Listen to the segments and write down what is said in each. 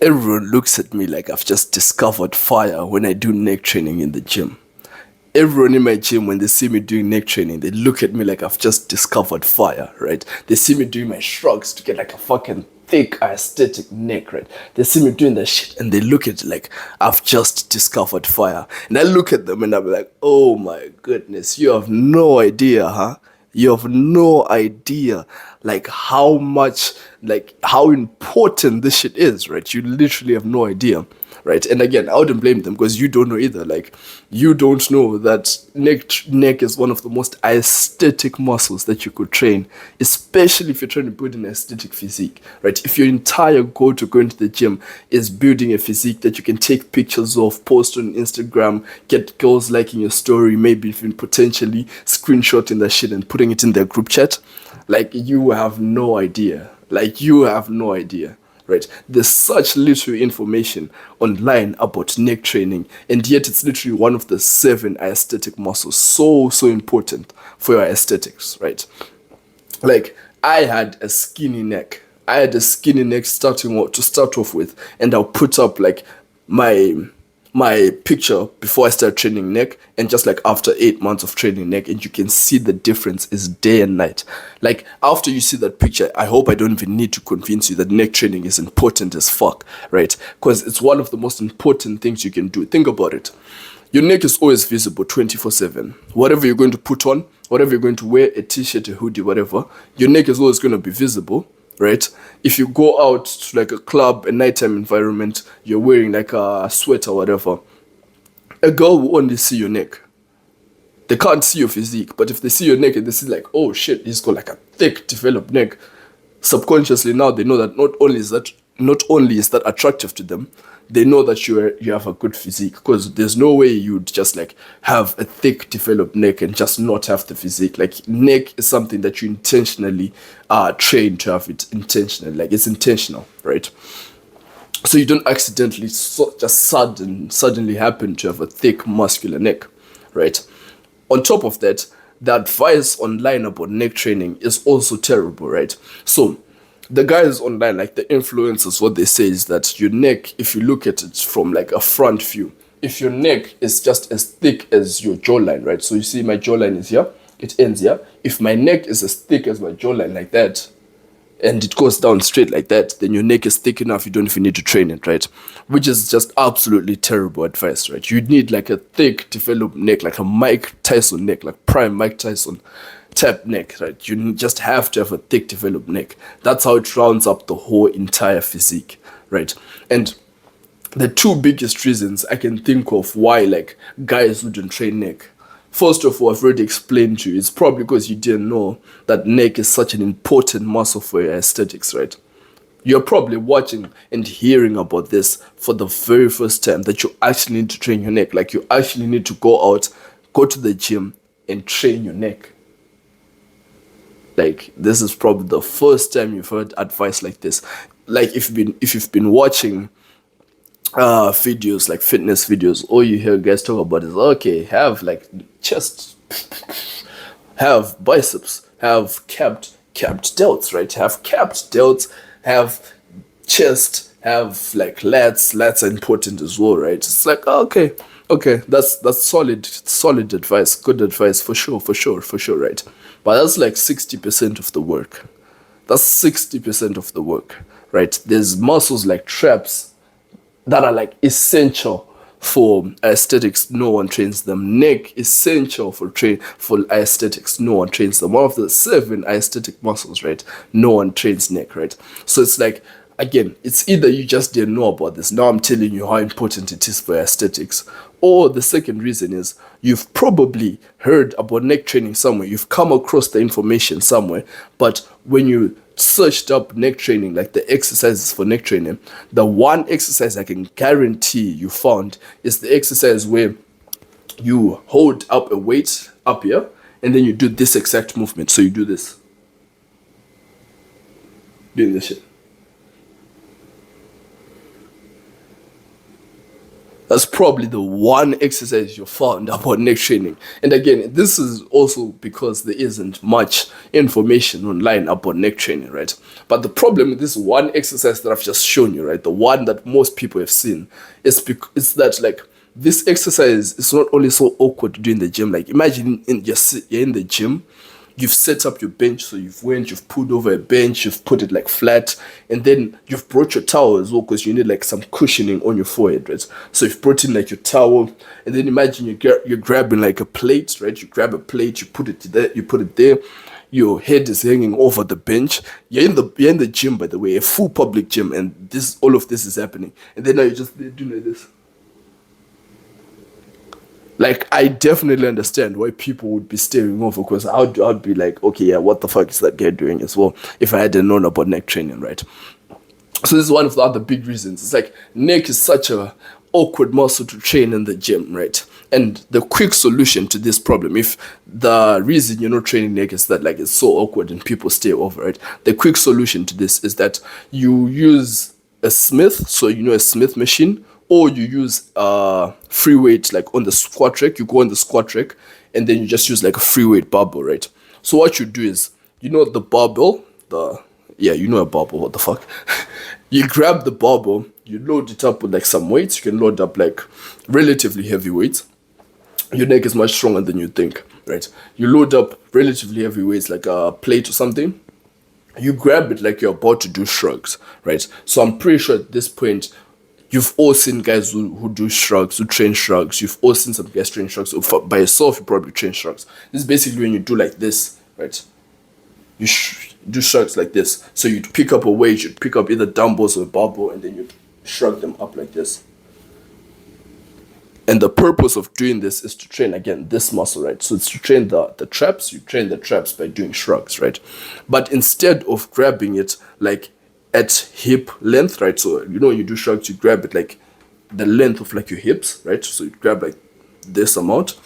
Everyone looks at me like I've just discovered fire when I do neck training in the gym. Everyone in my gym, when they see me doing neck training, they look at me like I've just discovered fire, right? They see me doing my shrugs to get like a fucking thick aesthetic neck, right? They see me doing that shit and they look at it like I've just discovered fire. And I look at them and I'm like, oh my goodness, you have no idea, huh? You have no idea like how much, like how important this shit is, right? You literally have no idea, right? And again, I wouldn't blame them because you don't know either. Like, you don't know that neck is one of the most aesthetic muscles that you could train, especially if you're trying to build an aesthetic physique, right? If your entire goal to going to the gym is building a physique that you can take pictures of, post on Instagram, get girls liking your story, maybe even potentially screenshotting that shit and putting it in their group chat, like, you have no idea. Like, you have no idea, right? There's such little information online about neck training, and yet it's literally one of the 7 aesthetic muscles. So important for your aesthetics, right? Like, I had a skinny neck. I had a skinny neck to start off with, and I'll put up like my picture before I start training neck and just like after 8 months of training neck, and you can see the difference is day and night. Like, after you see that picture, I hope I don't even need to convince you that neck training is important as fuck, right? Because it's one of the most important things you can do. Think about it. Your neck is always visible 24/7. Whatever you're going to put on, whatever you're going to wear, a t-shirt, a hoodie, whatever, your neck is always going to be visible, right? If you go out to like a club, a nighttime environment, you're wearing like a sweater or whatever, a girl will only see your neck. They can't see your physique, but if they see your neck and they see like, oh shit, he's got like a thick developed neck, subconsciously now they know that not only is that attractive to them, they know that you have a good physique, because there's no way you'd just like have a thick developed neck and just not have the physique. Like, neck is something that you intentionally train to have it intentionally, like it's intentional, right? So you don't accidentally just suddenly happen to have a thick muscular neck, right? On top of that, the advice online about neck training is also terrible, right? So the guys online, like the influencers, what they say is that your neck, if you look at it from like a front view, if your neck is just as thick as your jawline, right? So you see my jawline is here, it ends here. If my neck is as thick as my jawline like that, and it goes down straight like that, then your neck is thick enough, you don't even need to train it, right? Which is just absolutely terrible advice, right? You need like a thick, developed neck, like a Mike Tyson neck, like prime Mike Tyson type neck, right? You just have to have a thick, developed neck. That's how it rounds up the whole entire physique, right? And the 2 biggest reasons I can think of why like guys wouldn't train neck. First of all, I've already explained to you, it's probably because you didn't know that neck is such an important muscle for your aesthetics, right? You're probably watching and hearing about this for the very first time, that you actually need to train your neck. Like, you actually need to go out, go to the gym and train your neck. Like, this is probably the first time you've heard advice like this. Like, if you've been watching videos, like fitness videos, all you hear guys talk about is, okay, have like chest, have biceps, have capped delts, right? Have capped delts, have chest, have like lats. Lats are important as well, right? It's like, okay, that's solid advice, good advice, for sure, right? But that's like 60% of the work. That's 60% of the work, right? There's muscles like traps that are like essential for aesthetics. No one trains them. Neck, essential for aesthetics. No one trains them. One of the 7 aesthetic muscles, right? No one trains neck, right? So it's like, again, it's either you just didn't know about this. Now I'm telling you how important it is for aesthetics. Or the second reason is you've probably heard about neck training somewhere. You've come across the information somewhere, but when you searched up neck training, like the exercises for neck training, the one exercise I can guarantee you found is the exercise where you hold up a weight up here and then you do this exact movement. So you do this, doing this shit. That's probably the one exercise you found about neck training. And again, this is also because there isn't much information online about neck training, right? But the problem with this one exercise that I've just shown you, right, the one that most people have seen, is that like this exercise is not only so awkward to do in the gym. Like imagine you're in the gym, you've set up your bench, so you've pulled over a bench, you've put it like flat, and then you've brought your towel as well because you need like some cushioning on your forehead, right? So you've brought in like your towel, and then imagine you're grabbing like a plate, right? You grab a plate, you put it there. Your head is hanging over the bench. You're in the gym, by the way, a full public gym, and all of this is happening, and then now you're just doing like this. Like, I definitely understand why people would be staring over, because I'd be like, okay, yeah, what the fuck is that guy doing as well, if I hadn't known about neck training, right? So this is one of the other big reasons. It's like neck is such a awkward muscle to train in the gym, right? And the quick solution to this problem, if the reason you're not training neck is that like it's so awkward and people stay over it, the quick solution to this is that you use a Smith, so a Smith machine, or you use free weight, like on the squat rack. You go on the squat rack, and then you just use like a free weight barbell, right? So what you do is, the barbell, a barbell, what the fuck? You grab the barbell, you load it up with like some weights. You can load up like relatively heavy weights. Your neck is much stronger than you think, right? You load up relatively heavy weights, like a plate or something. You grab it like you're about to do shrugs, right? So I'm pretty sure at this point, you've all seen guys who do shrugs, who train shrugs. You've all seen some guys train shrugs. So by yourself, you probably train shrugs. This is basically when you do like this, right? You do shrugs like this. So you'd pick up a weight, you'd pick up either dumbbells or a barbell, and then you'd shrug them up like this. And the purpose of doing this is to train, again, this muscle, right? So it's to train the traps. You train the traps by doing shrugs, right? But instead of grabbing it like at hip length, right? So when you do shrugs, you grab it like the length of like your hips, right? So you grab like this amount.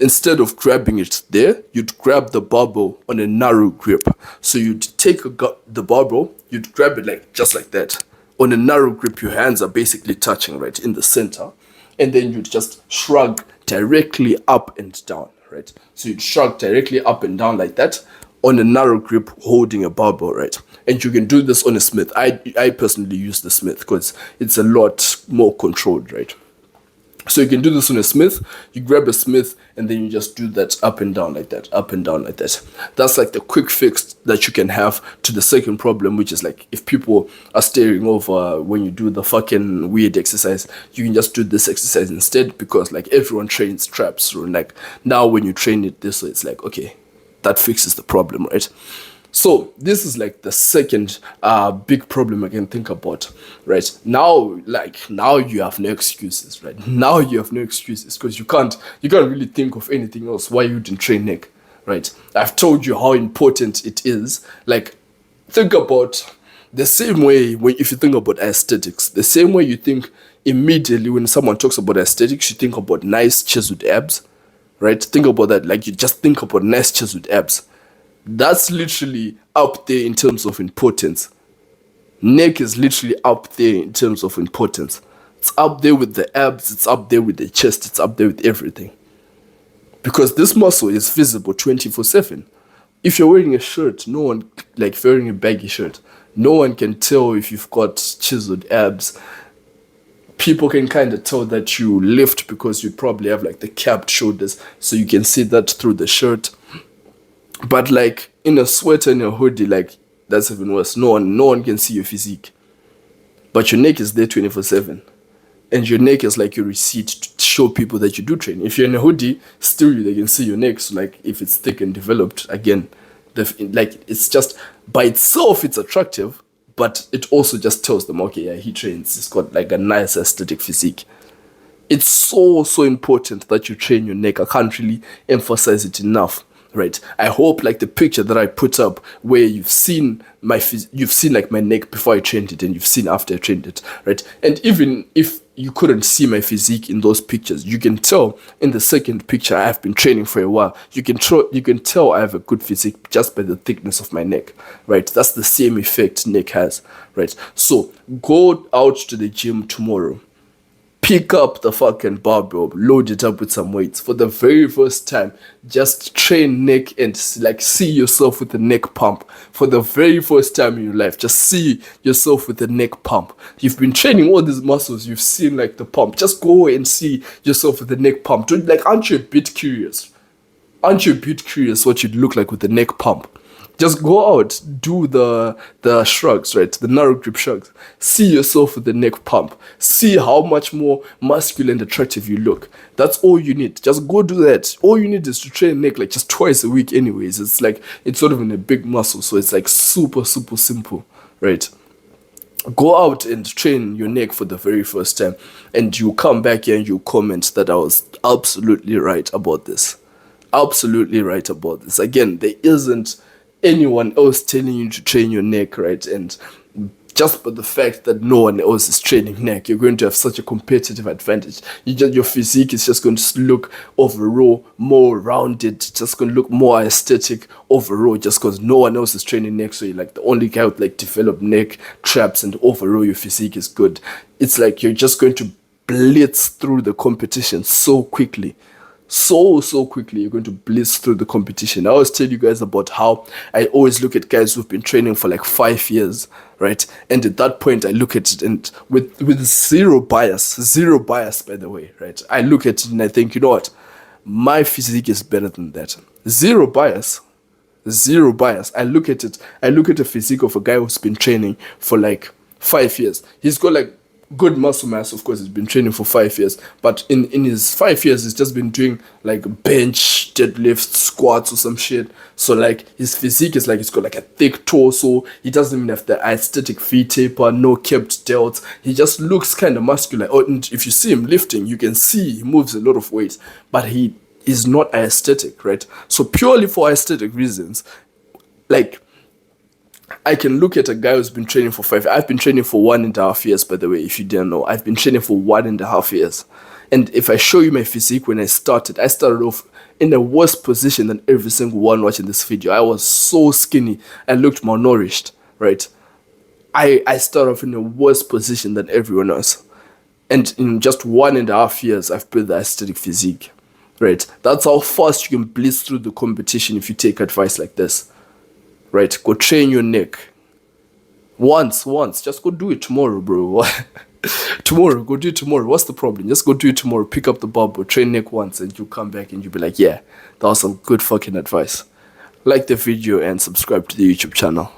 Instead of grabbing it there, you'd grab the barbell on a narrow grip. So you'd take the barbell, you'd grab it like just like that. On a narrow grip, your hands are basically touching right in the center. And then you'd just shrug directly up and down, right? So you'd shrug directly up and down like that on a narrow grip holding a barbell, right? And you can do this on a Smith. I personally use the Smith because it's a lot more controlled, right? So you can do this on a Smith. You grab a Smith and then you just do that up and down like that, up and down like that. That's like the quick fix that you can have to the second problem, which is like if people are staring over when you do the fucking weird exercise, you can just do this exercise instead, because like everyone trains traps. So like now when you train it this way, it's like, okay, that fixes the problem, right? So this is like the second big problem I can think about, right? Now you have no excuses, right? Now you have no excuses because you can't really think of anything else why you didn't train neck, right? I've told you how important it is. Like, think about the same way if you think about aesthetics, the same way you think immediately when someone talks about aesthetics, you think about nice chiseled abs, right? Think about that. Like, you just think about nice chiseled abs. That's literally up there in terms of importance. Neck is literally up there in terms of importance. It's up there with the abs, it's up there with the chest, it's up there with everything. Because this muscle is visible 24/7. If you're wearing a shirt, no one, like if you're wearing a baggy shirt, no one can tell if you've got chiseled abs. People can kind of tell that you lift because you probably have like the capped shoulders, so you can see that through the shirt. But like in a sweater and a hoodie, like that's even worse. No one can see your physique. But your neck is there 24/7. And your neck is like your receipt to show people that you do train. If you're in a hoodie, still they can see your neck. So like if it's thick and developed, again, it's just by itself it's attractive, but it also just tells them, okay, yeah, he trains. He's got like a nice aesthetic physique. It's so important that you train your neck. I can't really emphasize it enough. Right, I hope like the picture that I put up where you've seen like my neck before I trained it and you've seen after I trained it, right? And even if you couldn't see my physique in those pictures, you can tell in the second picture I have been training for a while. You can tell I have a good physique just by the thickness of my neck, right? That's the same effect neck has, right? So go out to the gym tomorrow. pick up the fucking barbell, load it up with some weights for the very first time. Just train neck and like see yourself with the neck pump for the very first time in your life. Just see yourself with the neck pump. You've been training all these muscles, you've seen like the pump. Just go and see yourself with the neck pump. Don't, like, aren't you a bit curious? Aren't you a bit curious what you'd look like with the neck pump? Just go out, do the shrugs, right? The narrow grip shrugs. See yourself with the neck pump. See how much more muscular and attractive you look. That's all you need. Just go do that. All you need is to train neck like just twice a week anyways. It's like, it's sort of in a big muscle, so it's like super simple, right? Go out and train your neck for the very first time, and you come back here and you comment that I was absolutely right about this. Absolutely right about this. Again, there isn't anyone else telling you to train your neck, right? And just by the fact that no one else is training neck, you're going to have such a competitive advantage. Your physique is just going to look overall more rounded, just going to look more aesthetic overall, just because no one else is training neck. So you're like the only guy with like developed neck traps, and overall your physique is good. It's like you're just going to blitz through the competition so quickly. So quickly, you're going to blitz through the competition. I always tell you guys about how I always look at guys who've been training for like 5 years, right? And at that point, I look at it and with zero bias, by the way, right? I look at it and I think, you know what? My physique is better than that. Zero bias. I look at it. I look at the physique of a guy who's been training for like 5 years. He's got like good muscle mass, of course. He's been training for 5 years, but in his 5 years he's just been doing like bench, deadlifts, squats or some shit. So like his physique is like, he's got like a thick torso, he doesn't even have the aesthetic V taper, no kept delts. He just looks kind of muscular. And if you see him lifting, you can see he moves a lot of weight, but he is not aesthetic, right? So purely for aesthetic reasons, like, I can look at a guy who's been training for 5 years. I've been training for 1.5 years, by the way, if you didn't know. I've been training for 1.5 years. And if I show you my physique when I started off in the worst position than every single one watching this video. I was so skinny. I looked malnourished, right? I started off in the worst position than everyone else. And in just 1.5 years, I've built the aesthetic physique, right? That's how fast you can blitz through the competition if you take advice like this. Right, go train your neck. Once. Just go do it tomorrow, bro. Tomorrow, go do it tomorrow. What's the problem? Just go do it tomorrow. Pick up the barbell, train neck once, and you come back and you'll be like, yeah, that was some good fucking advice. Like the video and subscribe to the YouTube channel.